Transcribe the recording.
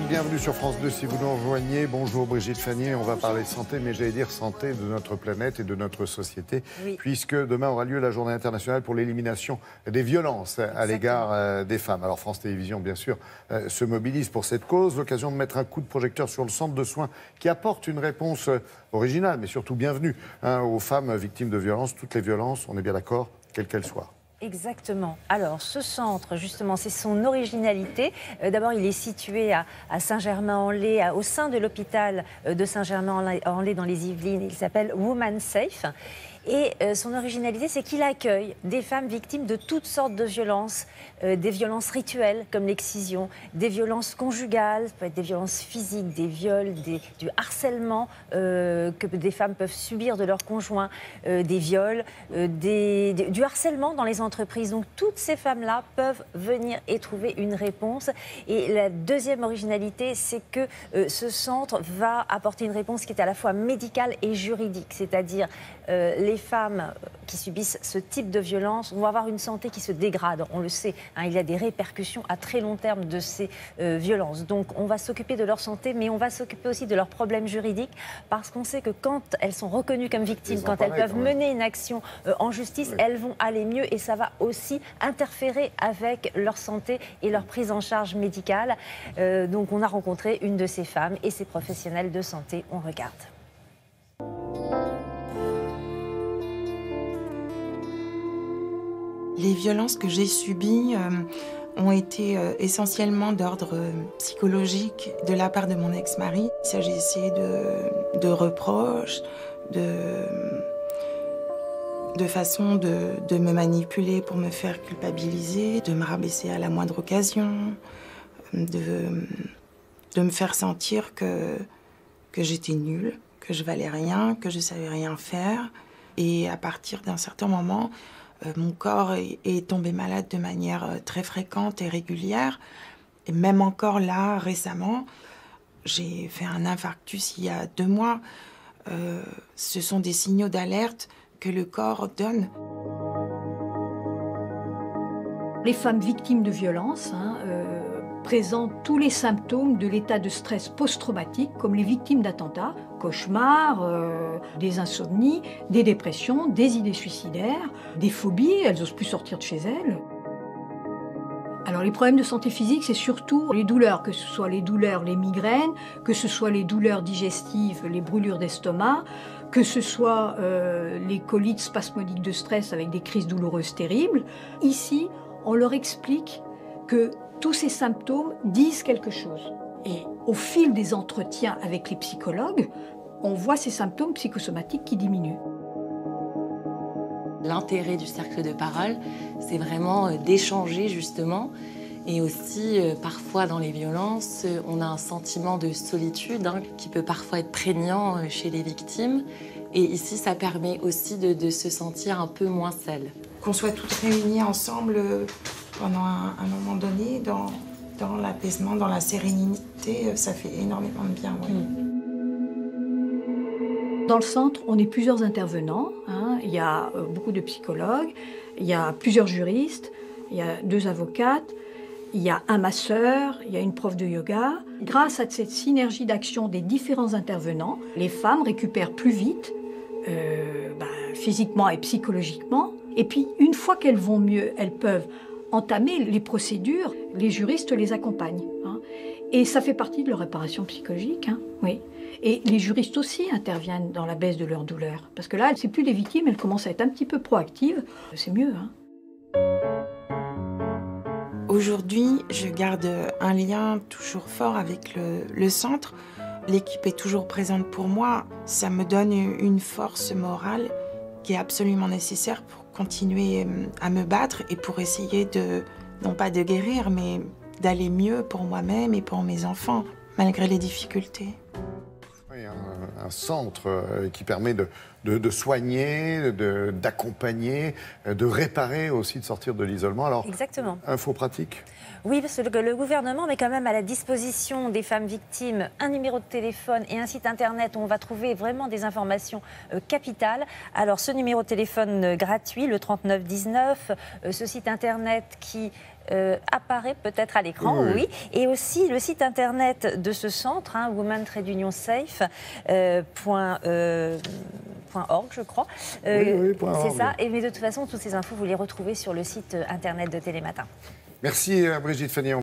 bienvenue sur France 2 si vous nous rejoignez. Bonjour Brigitte Fannier, on va parler santé, mais j'allais dire santé de notre planète et de notre société, puisque demain aura lieu la journée internationale pour l'élimination des violences à l'égard des femmes. Alors France Télévisions, bien sûr, se mobilise pour cette cause, l'occasion de mettre un coup de projecteur sur le centre de soins qui apporte une réponse originale, mais surtout bienvenue aux femmes victimes de violences, toutes les violences, on est bien d'accord, quelles qu'elles soient. Exactement. Alors, ce centre, justement, c'est son originalité. D'abord, il est situé à Saint-Germain-en-Laye, au sein de l'hôpital de Saint-Germain-en-Laye dans les Yvelines. Il s'appelle Woman Safe. Et son originalité, c'est qu'il accueille des femmes victimes de toutes sortes de violences, des violences rituelles comme l'excision, des violences conjugales, ça peut être des violences physiques, des viols, du harcèlement que des femmes peuvent subir de leurs conjoints, des viols, du harcèlement dans les entreprises. Donc toutes ces femmes-là peuvent venir et trouver une réponse. Et la deuxième originalité, c'est que ce centre va apporter une réponse qui est à la fois médicale et juridique, c'est-à-dire les femmes qui subissent ce type de violence vont avoir une santé qui se dégrade, on le sait. Il y a des répercussions à très long terme de ces violences. Donc on va s'occuper de leur santé, mais on va s'occuper aussi de leurs problèmes juridiques, parce qu'on sait que quand elles sont reconnues comme victimes, quand elles peuvent mener une action en justice, elles vont aller mieux et ça va aussi interférer avec leur santé et leur prise en charge médicale. Donc on a rencontré une de ces femmes et ces professionnels de santé. On regarde. Les violences que j'ai subies ont été essentiellement d'ordre psychologique de la part de mon ex-mari. Il s'agissait de reproches, de façon de me manipuler pour me faire culpabiliser, de me rabaisser à la moindre occasion, de me faire sentir que j'étais nulle, que je valais rien, que je savais rien faire. Et à partir d'un certain moment, mon corps est tombé malade de manière très fréquente et régulière. Et même encore là, récemment, j'ai fait un infarctus il y a 2 mois. Ce sont des signaux d'alerte que le corps donne. Les femmes victimes de violences présentent tous les symptômes de l'état de stress post-traumatique, comme les victimes d'attentats, cauchemars, des insomnies, des dépressions, des idées suicidaires, des phobies, elles n'osent plus sortir de chez elles. Alors les problèmes de santé physique, c'est surtout les douleurs, que ce soit les douleurs, les migraines, que ce soit les douleurs digestives, les brûlures d'estomac, que ce soit les colites spasmodiques de stress avec des crises douloureuses terribles. Ici, on leur explique que tous ces symptômes disent quelque chose. Et au fil des entretiens avec les psychologues, on voit ces symptômes psychosomatiques qui diminuent. L'intérêt du cercle de parole, c'est vraiment d'échanger justement. Et aussi, parfois dans les violences, on a un sentiment de solitude qui peut parfois être prégnant chez les victimes. Et ici, ça permet aussi de se sentir un peu moins seule. Qu'on soit toutes réunies ensemble pendant un moment donné, dans l'apaisement, dans la sérénité, ça fait énormément de bien. Oui. Dans le centre, on est plusieurs intervenants. Il y a beaucoup de psychologues, il y a plusieurs juristes, il y a 2 avocates, il y a un masseur, il y a une prof de yoga. Grâce à cette synergie d'action des différents intervenants, les femmes récupèrent plus vite, physiquement et psychologiquement. Et puis, une fois qu'elles vont mieux, elles peuvent entamer les procédures. Les juristes les accompagnent. Et ça fait partie de leur réparation psychologique. Oui. Et les juristes aussi interviennent dans la baisse de leur douleur. Parce que là, c'est plus les victimes, elles commencent à être un petit peu proactives. C'est mieux. Aujourd'hui, je garde un lien toujours fort avec le centre. L'équipe est toujours présente pour moi. Ça me donne une force morale qui est absolument nécessaire pour continuer à me battre et pour essayer non pas de guérir, mais d'aller mieux pour moi-même et pour mes enfants, malgré les difficultés. Oui, un centre qui permet de soigner, d'accompagner, de réparer aussi, de sortir de l'isolement. Alors, exactement. Info pratique. Oui, parce que le gouvernement met quand même à la disposition des femmes victimes un numéro de téléphone et un site internet où on va trouver vraiment des informations capitales. Alors, ce numéro de téléphone gratuit, le 3919, ce site internet qui apparaît peut-être à l'écran, oui. Et aussi le site internet de ce centre, hein, woman-safe.org, je crois. Oui, c'est ça. Et mais de toute façon, toutes ces infos, vous les retrouvez sur le site internet de Télématin. Merci Brigitte Fanny.